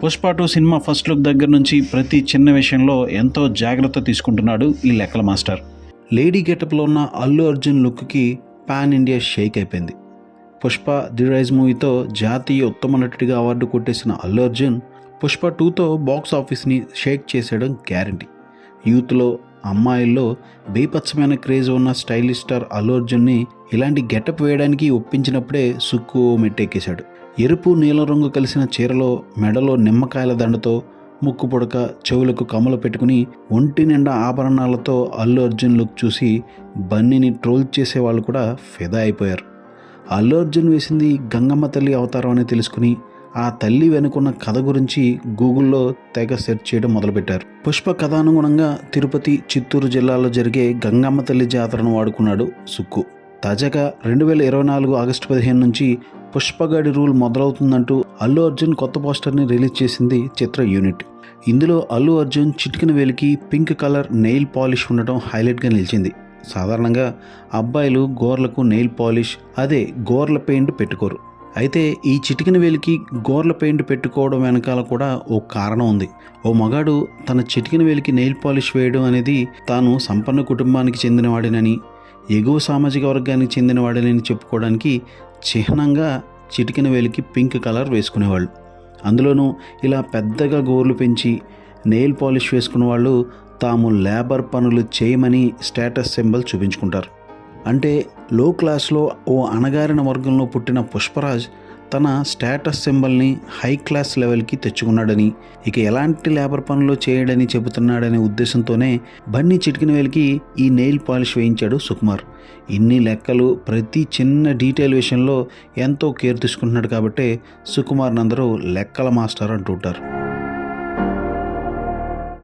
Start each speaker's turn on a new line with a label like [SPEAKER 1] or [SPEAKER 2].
[SPEAKER 1] Pushpa 2 cinema first look దగ్గర నుంచి ప్రతి చిన్న విషయంలో ఎంతో జాగ్రత్త తీసుకుంటున్నాడు ఈ లెక్కల మాస్టర్. లేడీ గెటప్లో ఉన్న అల్లు అర్జున్ లుక్కి పాన్ ఇండియా షేక్ అయిపోయింది. పుష్ప ది రైజ్ మూవీతో జాతీయ ఉత్తమ నటుడిగా అవార్డు కొట్టేసిన అల్లు అర్జున్ పుష్ప 2తో బాక్స్ ఆఫీస్ని షేక్ చేసేయడం గ్యారంటీ. యూత్లో, అమ్మాయిల్లో బీభత్సమైన క్రేజ్ ఉన్న స్టైలిష్ స్టార్ అల్లు అర్జున్ని ఇలాంటి గెటప్ వేయడానికి ఒప్పించినప్పుడే సుక్కు మెట్టెక్కేశాడు. ఎరుపు నీలం రంగు కలిసిన చీరలో, మెడలో నిమ్మకాయల దండతో, ముక్కు పుడక, చెవులకు కమ్మలు పెట్టుకుని ఒంటి నిండా ఆభరణాలతో అల్లు అర్జున్ లుక్ చూసి బన్నీని ట్రోల్ చేసేవాళ్ళు కూడా ఫిదా అయిపోయారు. అల్లు అర్జున్ వేసింది గంగమ్మ తల్లి అవతారం అని తెలుసుకుని ఆ తల్లి వెనుకున్న కథ గురించి గూగుల్లో తెగ సెర్చ్ చేయడం మొదలుపెట్టారు. పుష్ప కథానుగుణంగా తిరుపతి, చిత్తూరు జిల్లాలో జరిగే గంగమ్మ తల్లి జాతరను వాడుకున్నాడు సుక్కు. తాజాగా 2024 ఆగస్టు 15 నుంచి పుష్పగాడి రూల్ మొదలవుతుందంటూ అల్లు అర్జున్ కొత్త పోస్టర్ని రిలీజ్ చేసింది చిత్ర యూనిట్. ఇందులో అల్లు అర్జున్ చిటికిన వేలికి పింక్ కలర్ నెయిల్ పాలిష్ ఉండటం హైలైట్గా నిలిచింది. సాధారణంగా అబ్బాయిలు గోర్లకు నెయిల్ పాలిష్, అదే గోర్ల పెయింట్ పెట్టుకోరు. అయితే ఈ చిటికిన వేలికి గోర్ల పెయింట్ పెట్టుకోవడం వెనకాల కూడా ఓ కారణం ఉంది. ఓ మగాడు తన చిటికిన వేలికి నెయిల్ పాలిష్ వేయడం అనేది తాను సంపన్న కుటుంబానికి చెందినవాడినని, ఎగువ సామాజిక వర్గానికి చెందినవాడినని చెప్పుకోవడానికి చిహ్నంగా చిటికిన వేలికి పింక్ కలర్ వేసుకునేవాళ్ళు. అందులోనూ ఇలా పెద్దగా గోర్లు పెంచి నెయిల్ పాలిష్ వేసుకున్న వాళ్ళు తాము లేబర్ పనులు చేయమని స్టేటస్ సింబల్ చూపించుకుంటారు. అంటే లో క్లాస్లో ఓ అణగారిన వర్గంలో పుట్టిన పుష్పరాజ్ తన స్టేటస్ సింబల్ని హై క్లాస్ లెవెల్కి తెచ్చుకున్నాడని, ఇక ఎలాంటి లేబర్ పనులు చేయడని చెబుతున్నాడనే ఉద్దేశంతోనే బన్నీ చిటికిన వేలికి ఈ నెయిల్ పాలిష్ వేయించాడు సుకుమార్. ఇన్ని లెక్కలు, ప్రతి చిన్న డీటెయిల్ విషయంలో ఎంతో కేర్ తీసుకుంటున్నాడు కాబట్టే సుకుమార్ని అందరూ లెక్కల మాస్టర్ అంటుంటారు.